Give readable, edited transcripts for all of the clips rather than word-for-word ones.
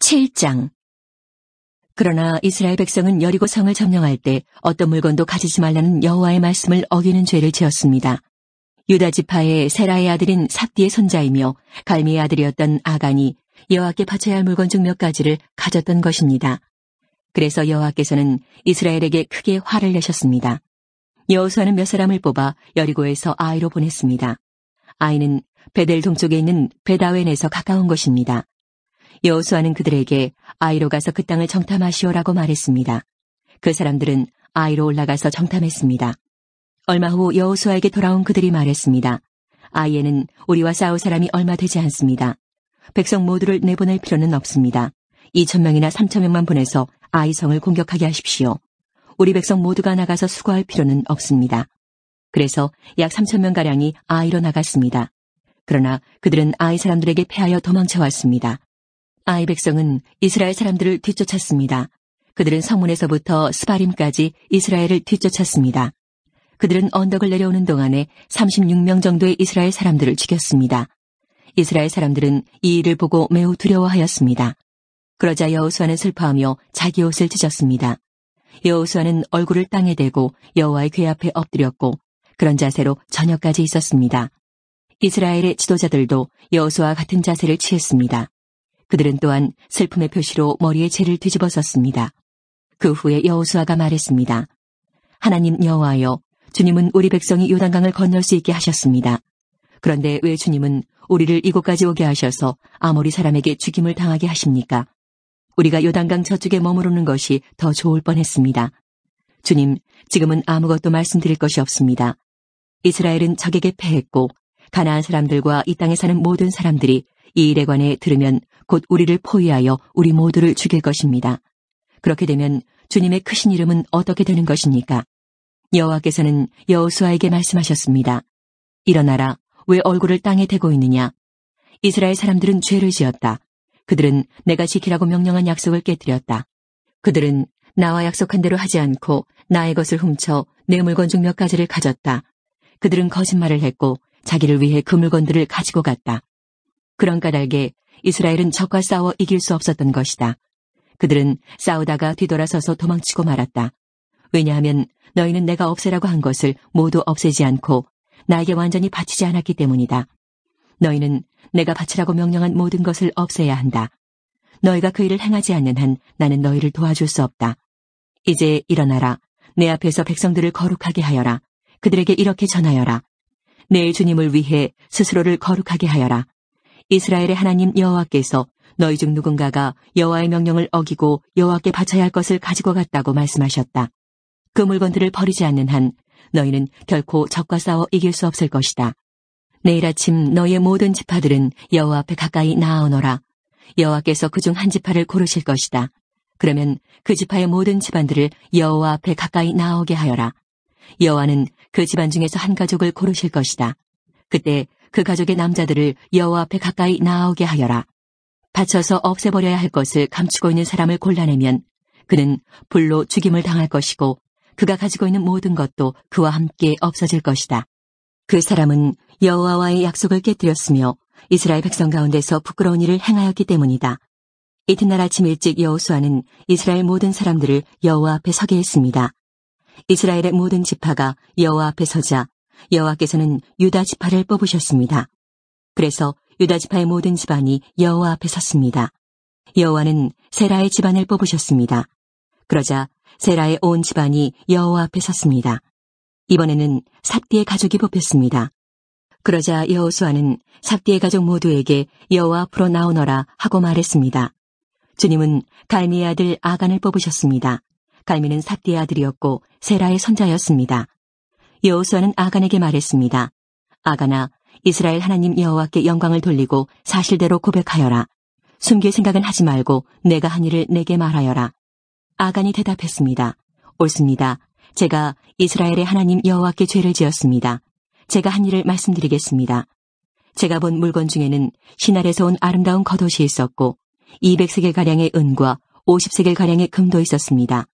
7장. 그러나 이스라엘 백성은 여리고 성을 점령할 때 어떤 물건도 가지지 말라는 여호와의 말씀을 어기는 죄를 지었습니다. 유다 지파의 세라의 아들인 삽디의 손자이며 갈미의 아들이었던 아간이 여호와께 바쳐야 할 물건 중 몇 가지를 가졌던 것입니다. 그래서 여호와께서는 이스라엘에게 크게 화를 내셨습니다. 여호수아는 몇 사람을 뽑아 여리고에서 아이로 보냈습니다. 아이는 베델 동쪽에 있는 베다웬에서 가까운 곳입니다. 여호수아는 그들에게 아이로 가서 그 땅을 정탐하시오라고 말했습니다. 그 사람들은 아이로 올라가서 정탐했습니다. 얼마 후 여호수아에게 돌아온 그들이 말했습니다. 아이에는 우리와 싸울 사람이 얼마 되지 않습니다. 백성 모두를 내보낼 필요는 없습니다. 2,000명이나 3,000명만 보내서 아이 성을 공격하게 하십시오. 우리 백성 모두가 나가서 수고할 필요는 없습니다. 그래서 약 3,000명가량이 아이로 나갔습니다. 그러나 그들은 아이 사람들에게 패하여 도망쳐왔습니다. 아이 백성은 이스라엘 사람들을 뒤쫓았습니다. 그들은 성문에서부터 스바림까지 이스라엘을 뒤쫓았습니다. 그들은 언덕을 내려오는 동안에 36명 정도의 이스라엘 사람들을 죽였습니다. 이스라엘 사람들은 이 일을 보고 매우 두려워하였습니다. 그러자 여호수아는 슬퍼하며 자기 옷을 찢었습니다. 여호수아는 얼굴을 땅에 대고 여호와의 궤 앞에 엎드렸고 그런 자세로 저녁까지 있었습니다. 이스라엘의 지도자들도 여호수아와 같은 자세를 취했습니다. 그들은 또한 슬픔의 표시로 머리에 재를 뒤집어 썼습니다. 그 후에 여호수아가 말했습니다. 하나님 여호와여, 주님은 우리 백성이 요단강을 건널 수 있게 하셨습니다. 그런데 왜 주님은 우리를 이곳까지 오게 하셔서 아모리 사람에게 죽임을 당하게 하십니까? 우리가 요단강 저쪽에 머무르는 것이 더 좋을 뻔했습니다. 주님, 지금은 아무것도 말씀드릴 것이 없습니다. 이스라엘은 적에게 패했고 가나안 사람들과 이 땅에 사는 모든 사람들이 이 일에 관해 들으면 곧 우리를 포위하여 우리 모두를 죽일 것입니다. 그렇게 되면 주님의 크신 이름은 어떻게 되는 것입니까? 여호와께서는 여호수아에게 말씀하셨습니다. 일어나라, 왜 얼굴을 땅에 대고 있느냐? 이스라엘 사람들은 죄를 지었다. 그들은 내가 지키라고 명령한 약속을 깨뜨렸다. 그들은 나와 약속한 대로 하지 않고 나의 것을 훔쳐 내 물건 중 몇 가지를 가졌다. 그들은 거짓말을 했고 자기를 위해 그 물건들을 가지고 갔다. 그런 까닭에 이스라엘은 적과 싸워 이길 수 없었던 것이다. 그들은 싸우다가 뒤돌아서서 도망치고 말았다. 왜냐하면 너희는 내가 없애라고 한 것을 모두 없애지 않고 나에게 완전히 바치지 않았기 때문이다. 너희는 내가 바치라고 명령한 모든 것을 없애야 한다. 너희가 그 일을 행하지 않는 한 나는 너희를 도와줄 수 없다. 이제 일어나라. 내 앞에서 백성들을 거룩하게 하여라. 그들에게 이렇게 전하여라. 내 주님을 위해 스스로를 거룩하게 하여라. 이스라엘의 하나님 여호와께서 너희 중 누군가가 여호와의 명령을 어기고 여호와께 바쳐야 할 것을 가지고 갔다고 말씀하셨다. 그 물건들을 버리지 않는 한 너희는 결코 적과 싸워 이길 수 없을 것이다. 내일 아침 너희의 모든 지파들은 여호와 앞에 가까이 나아오너라. 여호와께서 그중 한 지파를 고르실 것이다. 그러면 그 지파의 모든 집안들을 여호와 앞에 가까이 나아오게 하여라. 여호와는 그 집안 중에서 한 가족을 고르실 것이다. 그때 그 가족의 남자들을 여호와 앞에 가까이 나아오게 하여라. 바쳐서 없애버려야 할 것을 감추고 있는 사람을 골라내면 그는 불로 죽임을 당할 것이고 그가 가지고 있는 모든 것도 그와 함께 없어질 것이다. 그 사람은 여호와와의 약속을 깨뜨렸으며 이스라엘 백성 가운데서 부끄러운 일을 행하였기 때문이다. 이튿날 아침 일찍 여호수아는 이스라엘 모든 사람들을 여호와 앞에 서게 했습니다. 이스라엘의 모든 지파가 여호와 앞에 서자 여호와께서는 유다 지파를 뽑으셨습니다. 그래서 유다 지파의 모든 집안이 여호와 앞에 섰습니다. 여호와는 세라의 집안을 뽑으셨습니다. 그러자 세라의 온 집안이 여호와 앞에 섰습니다. 이번에는 삽디의 가족이 뽑혔습니다. 그러자 여호수아는 삽디의 가족 모두에게 여호와 앞으로 나오너라 하고 말했습니다. 주님은 갈미의 아들 아간을 뽑으셨습니다. 갈미는 삽디의 아들이었고 세라의 손자였습니다. 여호수아는 아간에게 말했습니다. 아간아, 이스라엘 하나님 여호와께 영광을 돌리고 사실대로 고백하여라. 숨길 생각은 하지 말고 내가 한 일을 내게 말하여라. 아간이 대답했습니다. 옳습니다. 제가 이스라엘의 하나님 여호와께 죄를 지었습니다. 제가 한 일을 말씀드리겠습니다. 제가 본 물건 중에는 시날에서 온 아름다운 겉옷이 있었고 200세겔가량의 은과 50세겔가량의 금도 있었습니다.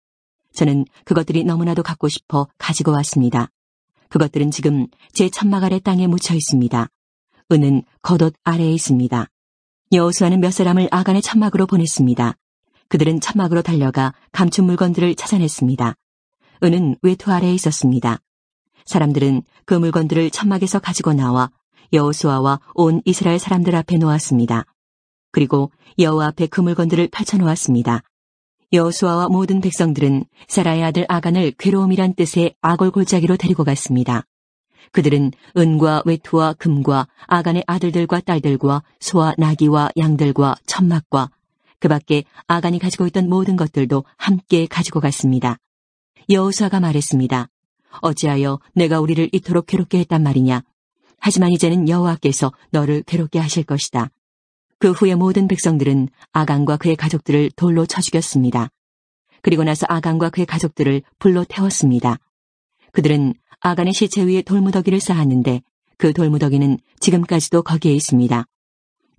저는 그것들이 너무나도 갖고 싶어 가지고 왔습니다. 그것들은 지금 제 천막 아래 땅에 묻혀 있습니다. 은은 겉옷 아래에 있습니다. 여호수아는 몇 사람을 아간의 천막으로 보냈습니다. 그들은 천막으로 달려가 감춘 물건들을 찾아냈습니다. 은은 외투 아래에 있었습니다. 사람들은 그 물건들을 천막에서 가지고 나와 여호수아와 온 이스라엘 사람들 앞에 놓았습니다. 그리고 여호와 앞에 그 물건들을 펼쳐놓았습니다. 여호수아와 모든 백성들은 세라의 아들 아간을 괴로움이란 뜻의 아골 골짜기로 데리고 갔습니다. 그들은 은과 외투와 금과 아간의 아들들과 딸들과 소와 나귀와 양들과 천막과 그 밖에 아간이 가지고 있던 모든 것들도 함께 가지고 갔습니다. 여호수아가 말했습니다. 어찌하여 내가 우리를 이토록 괴롭게 했단 말이냐. 하지만 이제는 여호와께서 너를 괴롭게 하실 것이다. 그 후에 모든 백성들은 아간과 그의 가족들을 돌로 쳐 죽였습니다. 그리고 나서 아간과 그의 가족들을 불로 태웠습니다. 그들은 아간의 시체 위에 돌무더기를 쌓았는데 그 돌무더기는 지금까지도 거기에 있습니다.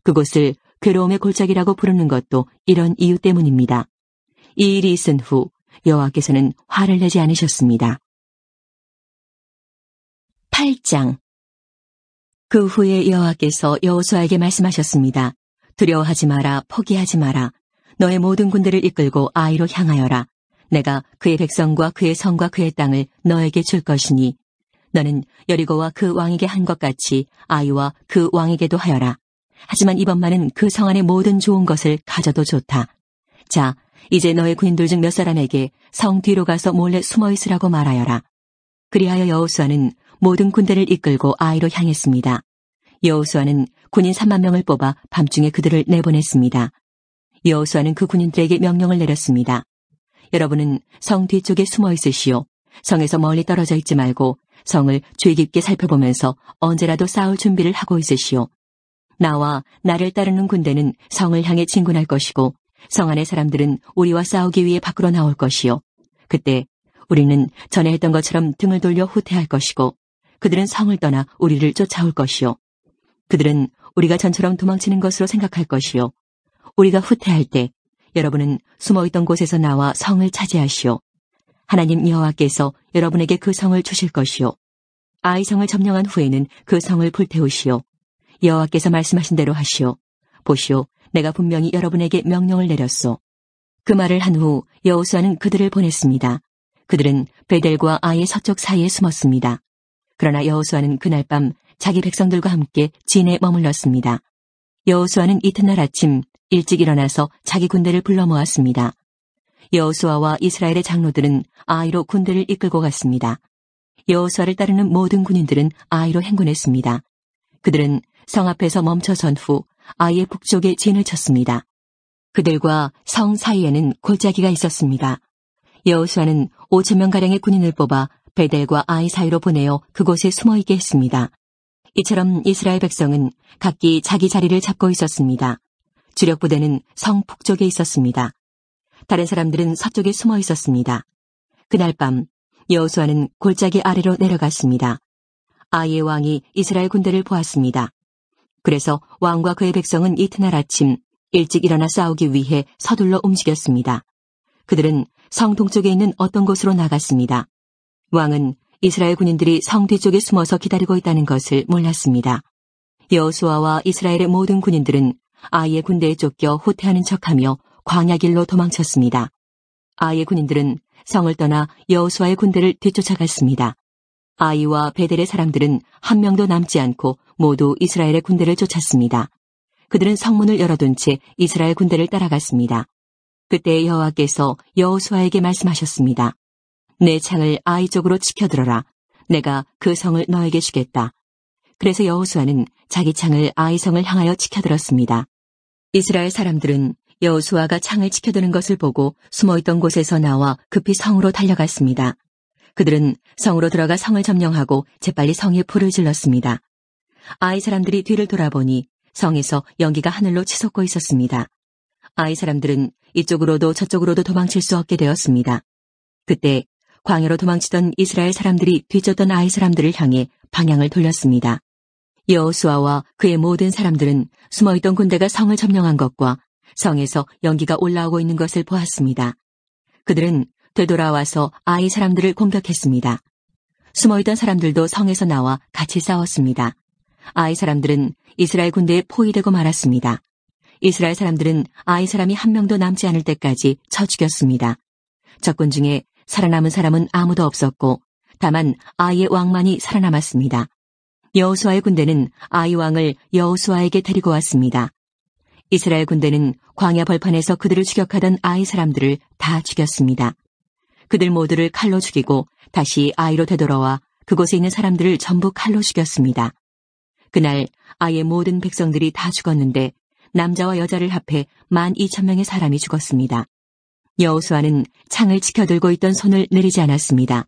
그곳을 괴로움의 골짜기라고 부르는 것도 이런 이유 때문입니다. 이 일이 있은 후 여호와께서는 화를 내지 않으셨습니다. 8장. 그 후에 여호와께서 여호수아에게 말씀하셨습니다. 두려워하지 마라, 포기하지 마라. 너의 모든 군대를 이끌고 아이로 향하여라. 내가 그의 백성과 그의 성과 그의 땅을 너에게 줄 것이니 너는 여리고와 그 왕에게 한 것 같이 아이와 그 왕에게도 하여라. 하지만 이번만은 그 성 안의 모든 좋은 것을 가져도 좋다. 자, 이제 너의 군인들 중 몇 사람에게 성 뒤로 가서 몰래 숨어 있으라고 말하여라. 그리하여 여호수아는 모든 군대를 이끌고 아이로 향했습니다. 여호수아는 군인 3만 명을 뽑아 밤중에 그들을 내보냈습니다. 여호수아는 그 군인들에게 명령을 내렸습니다. 여러분은 성 뒤쪽에 숨어 있으시오. 성에서 멀리 떨어져 있지 말고 성을 주의 깊게 살펴보면서 언제라도 싸울 준비를 하고 있으시오. 나와 나를 따르는 군대는 성을 향해 진군할 것이고 성 안의 사람들은 우리와 싸우기 위해 밖으로 나올 것이요. 그때 우리는 전에 했던 것처럼 등을 돌려 후퇴할 것이고 그들은 성을 떠나 우리를 쫓아올 것이요. 그들은 우리가 전처럼 도망치는 것으로 생각할 것이요. 우리가 후퇴할 때 여러분은 숨어있던 곳에서 나와 성을 차지하시오. 하나님 여호와께서 여러분에게 그 성을 주실 것이요. 아이 성을 점령한 후에는 그 성을 불태우시오. 여호와께서 말씀하신 대로 하시오. 보시오, 내가 분명히 여러분에게 명령을 내렸소. 그 말을 한 후 여호수아는 그들을 보냈습니다. 그들은 베델과 아이의 서쪽 사이에 숨었습니다. 그러나 여호수아는 그날 밤 자기 백성들과 함께 진에 머물렀습니다. 여호수아는 이튿날 아침 일찍 일어나서 자기 군대를 불러 모았습니다. 여호수아와 이스라엘의 장로들은 아이로 군대를 이끌고 갔습니다. 여호수아를 따르는 모든 군인들은 아이로 행군했습니다. 그들은 성 앞에서 멈춰선 후 아이의 북쪽에 진을 쳤습니다. 그들과 성 사이에는 골짜기가 있었습니다. 여호수아는 5,000명가량의 군인을 뽑아 베델과 아이 사이로 보내어 그곳에 숨어있게 했습니다. 이처럼 이스라엘 백성은 각기 자기 자리를 잡고 있었습니다. 주력 부대는 성 북쪽에 있었습니다. 다른 사람들은 서쪽에 숨어 있었습니다. 그날 밤 여호수아는 골짜기 아래로 내려갔습니다. 아이의 왕이 이스라엘 군대를 보았습니다. 그래서 왕과 그의 백성은 이튿날 아침 일찍 일어나 싸우기 위해 서둘러 움직였습니다. 그들은 성 동쪽에 있는 어떤 곳으로 나갔습니다. 왕은 이스라엘 군인들이 성 뒤쪽에 숨어서 기다리고 있다는 것을 몰랐습니다. 여호수아와 이스라엘의 모든 군인들은 아이의 군대에 쫓겨 후퇴하는 척하며 광야길로 도망쳤습니다. 아이의 군인들은 성을 떠나 여호수아의 군대를 뒤쫓아갔습니다. 아이와 베델의 사람들은 한 명도 남지 않고 모두 이스라엘의 군대를 쫓았습니다. 그들은 성문을 열어둔 채 이스라엘 군대를 따라갔습니다. 그때 여호와께서 여호수아에게 말씀하셨습니다. 내 창을 아이 쪽으로 치켜들어라. 내가 그 성을 너에게 주겠다. 그래서 여호수아는 자기 창을 아이 성을 향하여 치켜들었습니다. 이스라엘 사람들은 여호수아가 창을 치켜드는 것을 보고 숨어있던 곳에서 나와 급히 성으로 달려갔습니다. 그들은 성으로 들어가 성을 점령하고 재빨리 성에 불을 질렀습니다. 아이 사람들이 뒤를 돌아보니 성에서 연기가 하늘로 치솟고 있었습니다. 아이 사람들은 이쪽으로도 저쪽으로도 도망칠 수 없게 되었습니다. 그때 광야로 도망치던 이스라엘 사람들이 뒤쫓던 아이 사람들을 향해 방향을 돌렸습니다. 여호수아와 그의 모든 사람들은 숨어있던 군대가 성을 점령한 것과 성에서 연기가 올라오고 있는 것을 보았습니다. 그들은 되돌아와서 아이 사람들을 공격했습니다. 숨어있던 사람들도 성에서 나와 같이 싸웠습니다. 아이 사람들은 이스라엘 군대에 포위되고 말았습니다. 이스라엘 사람들은 아이 사람이 한 명도 남지 않을 때까지 쳐 죽였습니다. 적군 중에 살아남은 사람은 아무도 없었고 다만 아이의 왕만이 살아남았습니다. 여호수아의 군대는 아이 왕을 여호수아에게 데리고 왔습니다. 이스라엘 군대는 광야 벌판에서 그들을 추격하던 아이 사람들을 다 죽였습니다. 그들 모두를 칼로 죽이고 다시 아이로 되돌아와 그곳에 있는 사람들을 전부 칼로 죽였습니다. 그날 아이의 모든 백성들이 다 죽었는데 남자와 여자를 합해 12,000명의 사람이 죽었습니다. 여호수아는 창을 치켜들고 있던 손을 내리지 않았습니다.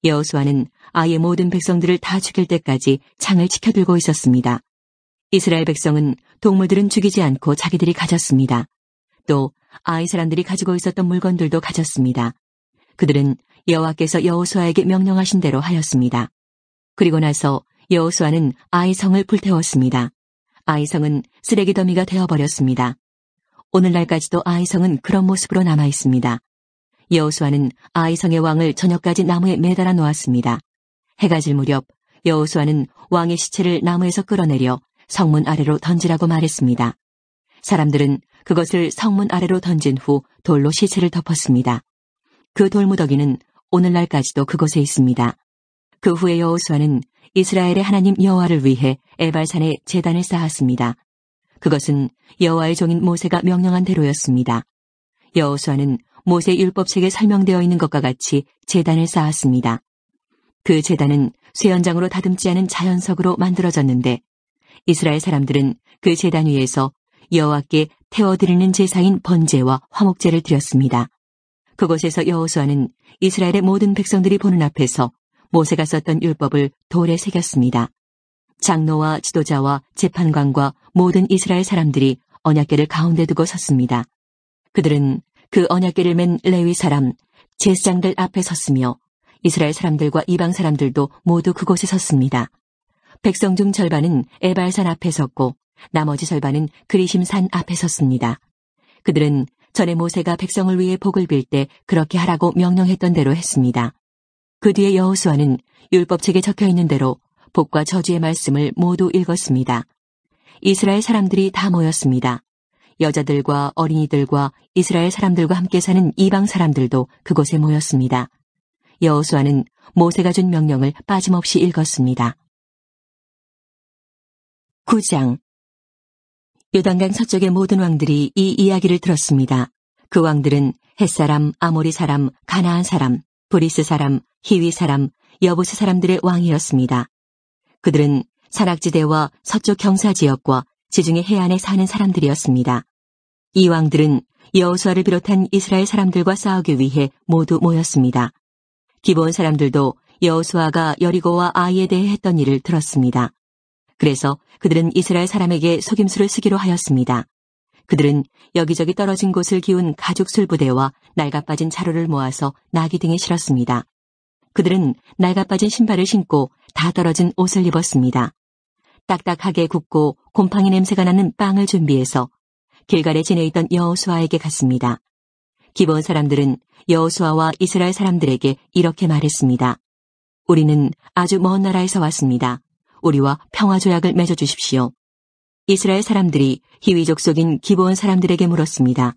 여호수아는 아이의 모든 백성들을 다 죽일 때까지 창을 치켜들고 있었습니다. 이스라엘 백성은 동물들은 죽이지 않고 자기들이 가졌습니다. 또 아이 사람들이 가지고 있었던 물건들도 가졌습니다. 그들은 여호와께서 여호수아에게 명령하신 대로 하였습니다. 그리고 나서 여호수아는 아이 성을 불태웠습니다. 아이 성은 쓰레기 더미가 되어버렸습니다. 오늘날까지도 아이 성은 그런 모습으로 남아 있습니다. 여호수아는 아이 성의 왕을 저녁까지 나무에 매달아 놓았습니다. 해가 질 무렵 여호수아는 왕의 시체를 나무에서 끌어내려 성문 아래로 던지라고 말했습니다. 사람들은 그것을 성문 아래로 던진 후 돌로 시체를 덮었습니다. 그 돌무더기는 오늘날까지도 그곳에 있습니다. 그 후에 여호수아는 이스라엘의 하나님 여호와를 위해 에발산에 제단을 쌓았습니다. 그것은 여호와의 종인 모세가 명령한 대로였습니다. 여호수아는 모세 율법책에 설명되어 있는 것과 같이 제단을 쌓았습니다. 그 제단은 쇠연장으로 다듬지 않은 자연석으로 만들어졌는데 이스라엘 사람들은 그 제단 위에서 여호와께 태워드리는 제사인 번제와 화목제를 드렸습니다. 그곳에서 여호수아는 이스라엘의 모든 백성들이 보는 앞에서 모세가 썼던 율법을 돌에 새겼습니다. 장로와 지도자와 재판관과 모든 이스라엘 사람들이 언약궤를 가운데 두고 섰습니다. 그들은 그 언약궤를 맨 레위 사람, 제사장들 앞에 섰으며 이스라엘 사람들과 이방 사람들도 모두 그곳에 섰습니다. 백성 중 절반은 에발산 앞에 섰고 나머지 절반은 그리심산 앞에 섰습니다. 그들은 전에 모세가 백성을 위해 복을 빌 때 그렇게 하라고 명령했던 대로 했습니다. 그 뒤에 여호수아는 율법책에 적혀있는 대로 복과 저주의 말씀을 모두 읽었습니다. 이스라엘 사람들이 다 모였습니다. 여자들과 어린이들과 이스라엘 사람들과 함께 사는 이방 사람들도 그곳에 모였습니다. 여호수아는 모세가 준 명령을 빠짐없이 읽었습니다. 9장. 요단강 서쪽의 모든 왕들이 이 이야기를 들었습니다. 그 왕들은 헷사람, 아모리 사람, 가나안 사람, 브리스 사람, 히위 사람, 여부스 사람들의 왕이었습니다. 그들은 산악지대와 서쪽 경사지역과 지중해 해안에 사는 사람들이었습니다. 이 왕들은 여호수아를 비롯한 이스라엘 사람들과 싸우기 위해 모두 모였습니다. 기브온 사람들도 여호수아가 여리고와 아이에 대해 했던 일을 들었습니다. 그래서 그들은 이스라엘 사람에게 속임수를 쓰기로 하였습니다. 그들은 여기저기 떨어진 곳을 기운 가죽 술부대와 낡아빠진 자루를 모아서 나귀 등에 실었습니다. 그들은 낡아빠진 신발을 신고 다 떨어진 옷을 입었습니다. 딱딱하게 굽고 곰팡이 냄새가 나는 빵을 준비해서 길갈에 지내있던 여호수아에게 갔습니다. 기브온 사람들은 여호수아와 이스라엘 사람들에게 이렇게 말했습니다. 우리는 아주 먼 나라에서 왔습니다. 우리와 평화조약을 맺어주십시오. 이스라엘 사람들이 히위 족속인 기브온 사람들에게 물었습니다.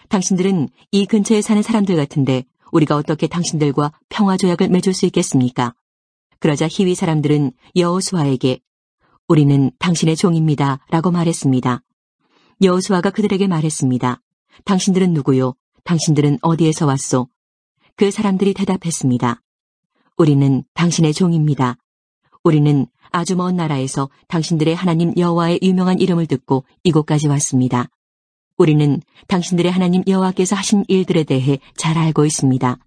당신들은 이 근처에 사는 사람들 같은데 우리가 어떻게 당신들과 평화조약을 맺을 수 있겠습니까? 그러자 히위 사람들은 여호수아에게 우리는 당신의 종입니다 라고 말했습니다. 여호수아가 그들에게 말했습니다. 당신들은 누구요? 당신들은 어디에서 왔소? 그 사람들이 대답했습니다. 우리는 당신의 종입니다. 우리는 아주 먼 나라에서 당신들의 하나님 여호와의 유명한 이름을 듣고 이곳까지 왔습니다. 우리는 당신들의 하나님 여호와께서 하신 일들에 대해 잘 알고 있습니다.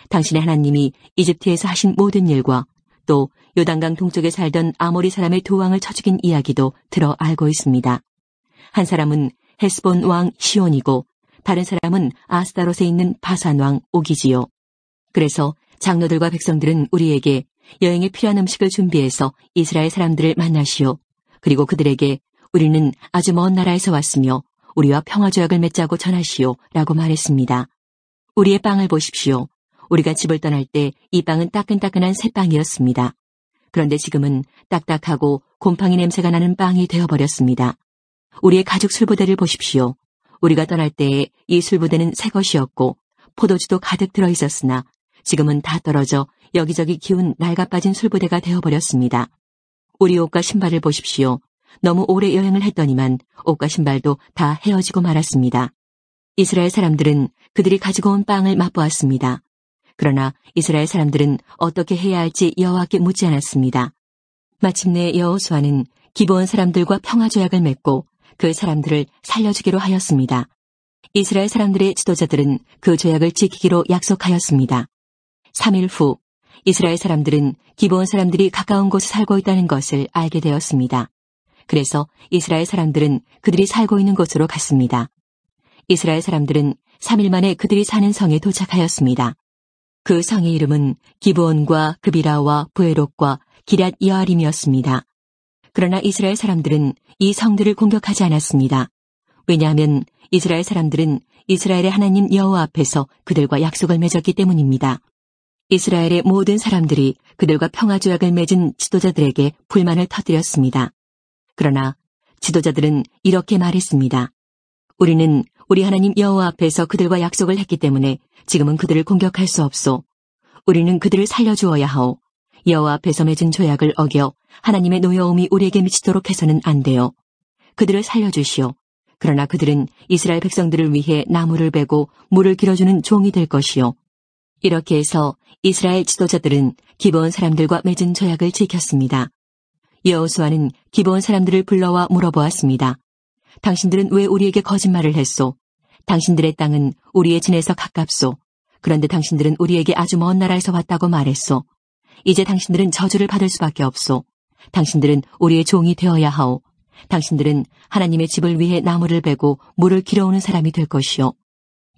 당신의 하나님이 이집트에서 하신 모든 일과 또 요단강 동쪽에 살던 아모리 사람의 두 왕을 쳐 죽인 이야기도 들어 알고 있습니다. 한 사람은 헤스본 왕 시온이고 다른 사람은 아스다롯에 있는 바산 왕 오기지요. 그래서 장로들과 백성들은 우리에게 여행에 필요한 음식을 준비해서 이스라엘 사람들을 만나시오. 그리고 그들에게 우리는 아주 먼 나라에서 왔으며 우리와 평화조약을 맺자고 전하시오 라고 말했습니다. 우리의 빵을 보십시오. 우리가 집을 떠날 때 이 빵은 따끈따끈한 새 빵이었습니다. 그런데 지금은 딱딱하고 곰팡이 냄새가 나는 빵이 되어버렸습니다. 우리의 가죽 술부대를 보십시오. 우리가 떠날 때에 이 술부대는 새 것이었고 포도주도 가득 들어 있었으나 지금은 다 떨어져 여기저기 기운 낡아빠진 술부대가 되어버렸습니다. 우리 옷과 신발을 보십시오. 너무 오래 여행을 했더니만 옷과 신발도 다 헤어지고 말았습니다. 이스라엘 사람들은 그들이 가지고 온 빵을 맛보았습니다. 그러나 이스라엘 사람들은 어떻게 해야 할지 여호와께 묻지 않았습니다. 마침내 여호수아는 기브온 사람들과 평화조약을 맺고 그 사람들을 살려주기로 하였습니다. 이스라엘 사람들의 지도자들은 그 조약을 지키기로 약속하였습니다. 3일 후 이스라엘 사람들은 기브온 사람들이 가까운 곳에 살고 있다는 것을 알게 되었습니다. 그래서 이스라엘 사람들은 그들이 살고 있는 곳으로 갔습니다. 이스라엘 사람들은 3일 만에 그들이 사는 성에 도착하였습니다. 그 성의 이름은 기브온과 그비라와 부에롯과 기럇 여아림이었습니다. 그러나 이스라엘 사람들은 이 성들을 공격하지 않았습니다. 왜냐하면 이스라엘 사람들은 이스라엘의 하나님 여호와 앞에서 그들과 약속을 맺었기 때문입니다. 이스라엘의 모든 사람들이 그들과 평화조약을 맺은 지도자들에게 불만을 터뜨렸습니다. 그러나 지도자들은 이렇게 말했습니다. 우리는 우리 하나님 여호와 앞에서 그들과 약속을 했기 때문에 지금은 그들을 공격할 수 없소. 우리는 그들을 살려주어야 하오. 여호와 앞에서 맺은 조약을 어겨 하나님의 노여움이 우리에게 미치도록 해서는 안 돼요. 그들을 살려주시오. 그러나 그들은 이스라엘 백성들을 위해 나무를 베고 물을 길어주는 종이 될 것이요. 이렇게 해서 이스라엘 지도자들은 기브온 사람들과 맺은 조약을 지켰습니다. 여호수아는 기브온 사람들을 불러와 물어보았습니다. 당신들은 왜 우리에게 거짓말을 했소? 당신들의 땅은 우리의 진에서 가깝소. 그런데 당신들은 우리에게 아주 먼 나라에서 왔다고 말했소. 이제 당신들은 저주를 받을 수밖에 없소. 당신들은 우리의 종이 되어야 하오. 당신들은 하나님의 집을 위해 나무를 베고 물을 길어오는 사람이 될 것이요.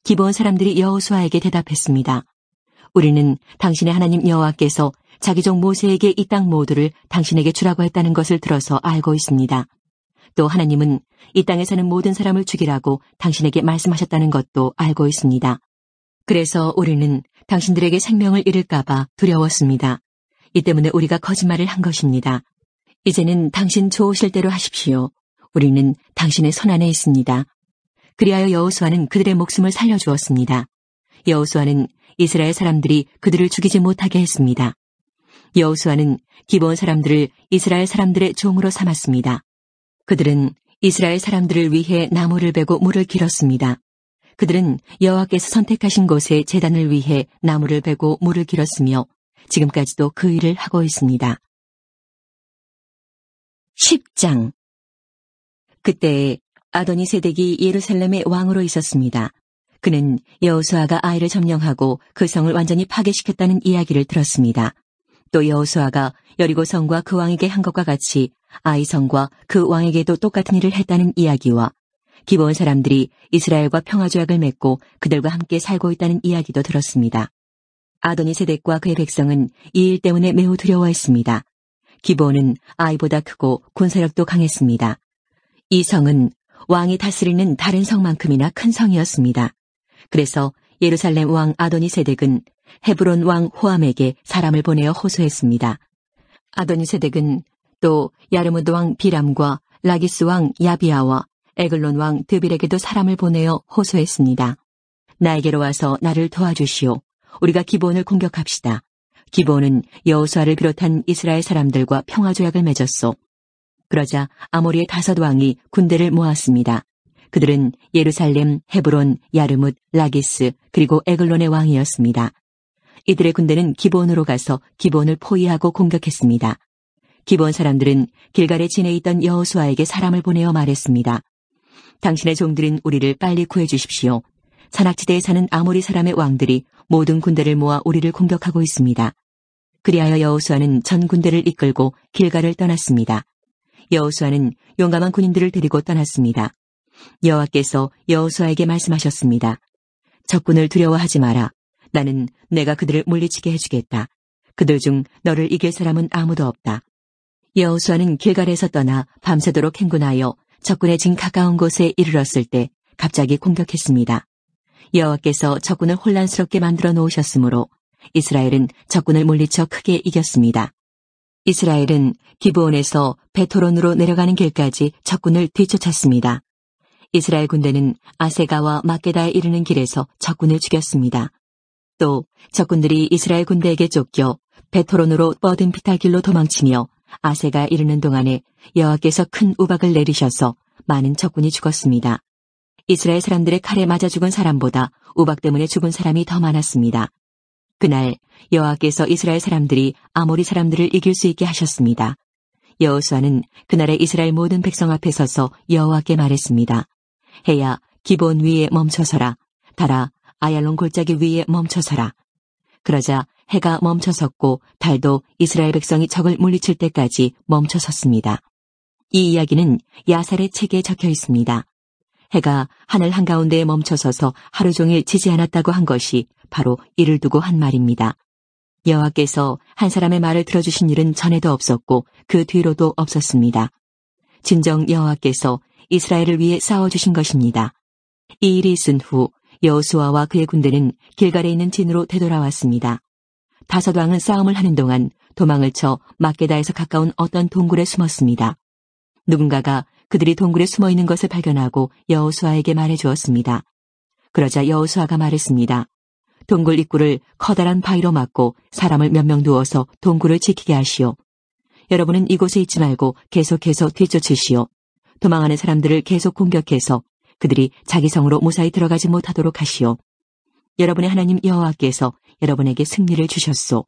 기브온 사람들이 여호수아에게 대답했습니다. 우리는 당신의 하나님 여호와께서 자기 종 모세에게 이 땅 모두를 당신에게 주라고 했다는 것을 들어서 알고 있습니다. 또 하나님은 이 땅에 사는 모든 사람을 죽이라고 당신에게 말씀하셨다는 것도 알고 있습니다. 그래서 우리는 당신들에게 생명을 잃을까봐 두려웠습니다. 이 때문에 우리가 거짓말을 한 것입니다. 이제는 당신 좋으실 대로 하십시오. 우리는 당신의 손안에 있습니다. 그리하여 여호수아는 그들의 목숨을 살려주었습니다. 여호수아는 이스라엘 사람들이 그들을 죽이지 못하게 했습니다. 여호수아는 기브온 사람들을 이스라엘 사람들의 종으로 삼았습니다. 그들은 이스라엘 사람들을 위해 나무를 베고 물을 길었습니다. 그들은 여호와께서 선택하신 곳에 제단을 위해 나무를 베고 물을 길었으며 지금까지도 그 일을 하고 있습니다. 10장. 그때 아도니세덱이 예루살렘의 왕으로 있었습니다. 그는 여호수아가 아이를 점령하고 그 성을 완전히 파괴시켰다는 이야기를 들었습니다. 또 여호수아가 여리고 성과 그 왕에게 한 것과 같이 아이 성과 그 왕에게도 똑같은 일을 했다는 이야기와 기브온 사람들이 이스라엘과 평화조약을 맺고 그들과 함께 살고 있다는 이야기도 들었습니다. 아도니세덱과 그의 백성은 이 일 때문에 매우 두려워했습니다. 기브온은 아이보다 크고 군사력도 강했습니다. 이 성은 왕이 다스리는 다른 성만큼이나 큰 성이었습니다. 그래서 예루살렘 왕 아도니세덱은 헤브론 왕 호암에게 사람을 보내어 호소했습니다. 아도니세덱은 또 야르무드 왕 비람과 라기스 왕 야비아와 에글론 왕 드빌에게도 사람을 보내어 호소했습니다. 나에게로 와서 나를 도와주시오. 우리가 기브온을 공격합시다. 기브온은 여호수아를 비롯한 이스라엘 사람들과 평화조약을 맺었소. 그러자 아모리의 5 왕이 군대를 모았습니다. 그들은 예루살렘, 헤브론, 야르뭇, 라기스 그리고 에글론의 왕이었습니다. 이들의 군대는 기브온으로 가서 기브온을 포위하고 공격했습니다. 기브온 사람들은 길갈에 진에 있던 여호수아에게 사람을 보내어 말했습니다. 당신의 종들인 우리를 빨리 구해주십시오. 산악지대에 사는 아모리 사람의 왕들이 모든 군대를 모아 우리를 공격하고 있습니다. 그리하여 여호수아는 전 군대를 이끌고 길갈을 떠났습니다. 여호수아는 용감한 군인들을 데리고 떠났습니다. 여호와께서 여호수아에게 말씀하셨습니다. 적군을 두려워하지 마라. 나는 내가 그들을 물리치게 해주겠다. 그들 중 너를 이길 사람은 아무도 없다. 여호수아는 길갈에서 떠나 밤새도록 행군하여 적군의 진 가까운 곳에 이르렀을 때 갑자기 공격했습니다. 여호와께서 적군을 혼란스럽게 만들어 놓으셨으므로 이스라엘은 적군을 물리쳐 크게 이겼습니다. 이스라엘은 기브온에서 베토론으로 내려가는 길까지 적군을 뒤쫓았습니다. 이스라엘 군대는 아세가와 막게다에 이르는 길에서 적군을 죽였습니다. 또 적군들이 이스라엘 군대에게 쫓겨 베토론으로 뻗은 비탈길로 도망치며 아세가 이르는 동안에 여호와께서 큰 우박을 내리셔서 많은 적군이 죽었습니다. 이스라엘 사람들의 칼에 맞아 죽은 사람보다 우박 때문에 죽은 사람이 더 많았습니다. 그날 여호와께서 이스라엘 사람들이 아모리 사람들을 이길 수 있게 하셨습니다. 여호수아는 그날의 이스라엘 모든 백성 앞에 서서 여호와께 말했습니다. 해야 기브온 위에 멈춰서라. 달아 아얄론 골짜기 위에 멈춰서라. 그러자 해가 멈춰섰고 달도 이스라엘 백성이 적을 물리칠 때까지 멈춰섰습니다. 이 이야기는 야살의 책에 적혀 있습니다. 해가 하늘 한가운데에 멈춰서서 하루 종일 지지 않았다고 한 것이 바로 이를 두고 한 말입니다. 여호와께서 한 사람의 말을 들어주신 일은 전에도 없었고 그 뒤로도 없었습니다. 진정 여호와께서 이스라엘을 위해 싸워주신 것입니다. 이 일이 있은 후 여호수아와 그의 군대는 길갈에 있는 진으로 되돌아왔습니다. 다섯 왕은 싸움을 하는 동안 도망을 쳐 막게다에서 가까운 어떤 동굴에 숨었습니다. 누군가가 그들이 동굴에 숨어 있는 것을 발견하고 여호수아에게 말해 주었습니다. 그러자 여호수아가 말했습니다. 동굴 입구를 커다란 바위로 막고 사람을 몇 명 두어서 동굴을 지키게 하시오. 여러분은 이곳에 있지 말고 계속해서 뒤쫓으시오. 도망하는 사람들을 계속 공격해서 그들이 자기 성으로 무사히 들어가지 못하도록 하시오. 여러분의 하나님 여호와께서 여러분에게 승리를 주셨소.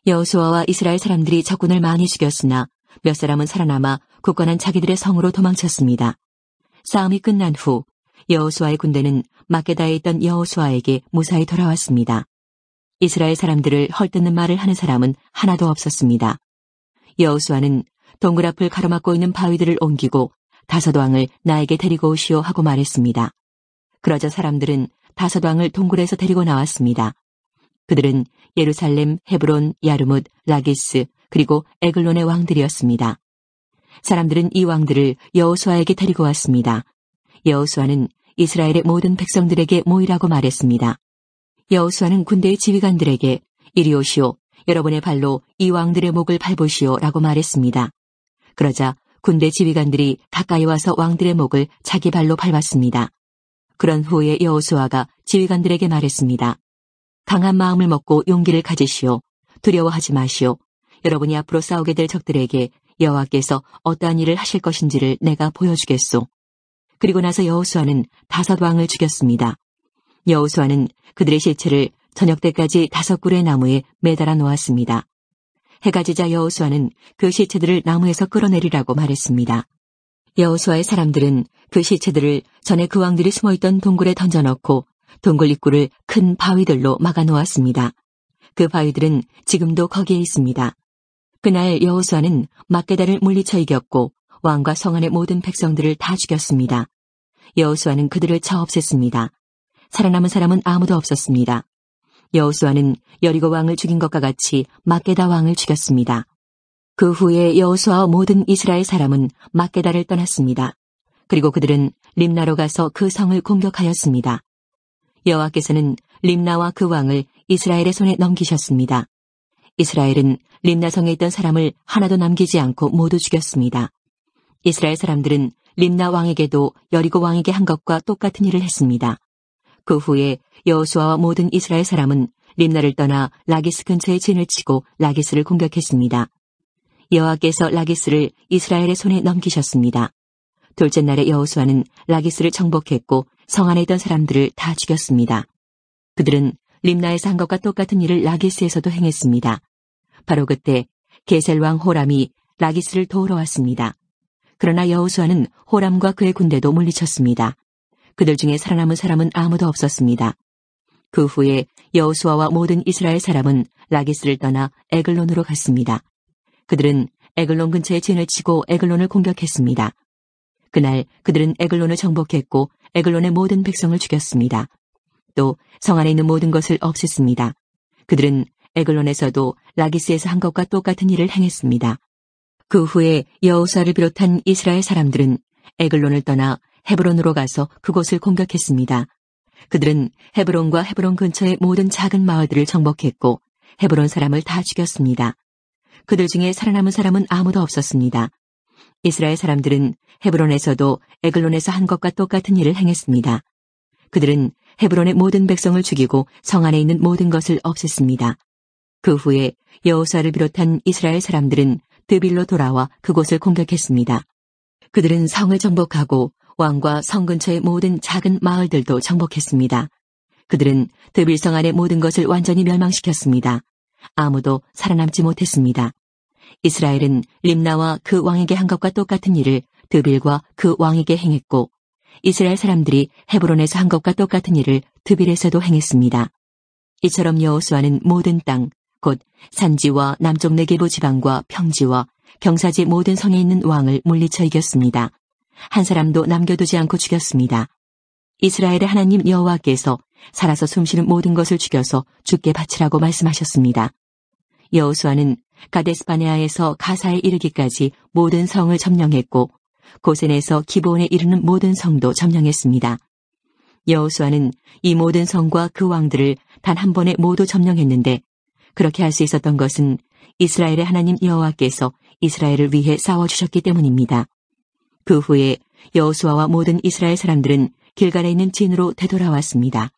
여호수아와 이스라엘 사람들이 적군을 많이 죽였으나 몇 사람은 살아남아 굳건한 자기들의 성으로 도망쳤습니다. 싸움이 끝난 후 여호수아의 군대는 막게다에 있던 여호수아에게 무사히 돌아왔습니다. 이스라엘 사람들을 헐뜯는 말을 하는 사람은 하나도 없었습니다. 여호수아는 동굴 앞을 가로막고 있는 바위들을 옮기고 다섯 왕을 나에게 데리고 오시오 하고 말했습니다. 그러자 사람들은 다섯 왕을 동굴에서 데리고 나왔습니다. 그들은 예루살렘, 헤브론, 야르뭇, 라기스, 그리고 에글론의 왕들이었습니다. 사람들은 이 왕들을 여호수아에게 데리고 왔습니다. 여호수아는 이스라엘의 모든 백성들에게 모이라고 말했습니다. 여호수아는 군대의 지휘관들에게 이리 오시오. 여러분의 발로 이 왕들의 목을 밟으시오 라고 말했습니다. 그러자 군대 지휘관들이 가까이 와서 왕들의 목을 자기 발로 밟았습니다. 그런 후에 여호수아가 지휘관들에게 말했습니다. 강한 마음을 먹고 용기를 가지시오. 두려워하지 마시오. 여러분이 앞으로 싸우게 될 적들에게 여호와께서 어떠한 일을 하실 것인지를 내가 보여주겠소. 그리고 나서 여호수아는 다섯 왕을 죽였습니다. 여호수아는 그들의 시체를 저녁 때까지 다섯 그루의 나무에 매달아 놓았습니다. 해가 지자 여호수아는 그 시체들을 나무에서 끌어내리라고 말했습니다. 여호수아의 사람들은 그 시체들을 전에 그 왕들이 숨어있던 동굴에 던져넣고 동굴 입구를 큰 바위들로 막아 놓았습니다. 그 바위들은 지금도 거기에 있습니다. 그날 여호수아는 막게다를 물리쳐 이겼고 왕과 성 안의 모든 백성들을 다 죽였습니다. 여호수아는 그들을 쳐 없앴습니다. 살아남은 사람은 아무도 없었습니다. 여호수아는 여리고 왕을 죽인 것과 같이 막게다 왕을 죽였습니다. 그 후에 여호수아와 모든 이스라엘 사람은 막게다를 떠났습니다. 그리고 그들은 림나로 가서 그 성을 공격하였습니다. 여호와께서는 림나와 그 왕을 이스라엘의 손에 넘기셨습니다. 이스라엘은 림나 성에 있던 사람을 하나도 남기지 않고 모두 죽였습니다. 이스라엘 사람들은 림나 왕에게도 여리고 왕에게 한 것과 똑같은 일을 했습니다. 그 후에 여호수아와 모든 이스라엘 사람은 림나를 떠나 라기스 근처에 진을 치고 라기스를 공격했습니다. 여호와께서 라기스를 이스라엘의 손에 넘기셨습니다. 둘째 날에 여호수아는 라기스를 정복했고 성 안에 있던 사람들을 다 죽였습니다. 그들은 림나에서 한 것과 똑같은 일을 라기스에서도 행했습니다. 바로 그때 게셀 왕 호람이 라기스를 도우러 왔습니다. 그러나 여호수아는 호람과 그의 군대도 물리쳤습니다. 그들 중에 살아남은 사람은 아무도 없었습니다. 그 후에 여호수아와 모든 이스라엘 사람은 라기스를 떠나 에글론으로 갔습니다. 그들은 에글론 근처에 진을 치고 에글론을 공격했습니다. 그날 그들은 에글론을 정복했고 에글론의 모든 백성을 죽였습니다. 또 성 안에 있는 모든 것을 없앴습니다. 그들은 에글론에서도 라기스에서 한 것과 똑같은 일을 행했습니다. 그 후에 여호수아를 비롯한 이스라엘 사람들은 에글론을 떠나 헤브론으로 가서 그곳을 공격했습니다. 그들은 헤브론과 헤브론 근처의 모든 작은 마을들을 정복했고 헤브론 사람을 다 죽였습니다. 그들 중에 살아남은 사람은 아무도 없었습니다. 이스라엘 사람들은 헤브론에서도 에글론에서 한 것과 똑같은 일을 행했습니다. 그들은 헤브론의 모든 백성을 죽이고 성 안에 있는 모든 것을 없앴습니다. 그 후에 여호수아를 비롯한 이스라엘 사람들은 드빌로 돌아와 그곳을 공격했습니다. 그들은 성을 정복하고 왕과 성 근처의 모든 작은 마을들도 정복했습니다. 그들은 드빌성 안의 모든 것을 완전히 멸망시켰습니다. 아무도 살아남지 못했습니다. 이스라엘은 림나와 그 왕에게 한 것과 똑같은 일을 드빌과 그 왕에게 행했고 이스라엘 사람들이 헤브론에서 한 것과 똑같은 일을 드빌에서도 행했습니다. 이처럼 여호수아는 모든 땅, 곧 산지와 남쪽 네게부 지방과 평지와 경사지 모든 성에 있는 왕을 물리쳐 이겼습니다. 한 사람도 남겨두지 않고 죽였습니다. 이스라엘의 하나님 여호와께서 살아서 숨쉬는 모든 것을 죽여서 주께 바치라고 말씀하셨습니다. 여호수아는 가데스바네아에서 가사에 이르기까지 모든 성을 점령했고 고센에서 기브온에 이르는 모든 성도 점령했습니다. 여호수아는 이 모든 성과 그 왕들을 단 한 번에 모두 점령했는데 그렇게 할 수 있었던 것은 이스라엘의 하나님 여호와께서 이스라엘을 위해 싸워주셨기 때문입니다. 그 후에 여호수아와 모든 이스라엘 사람들은 길갈에 있는 진으로 되돌아왔습니다.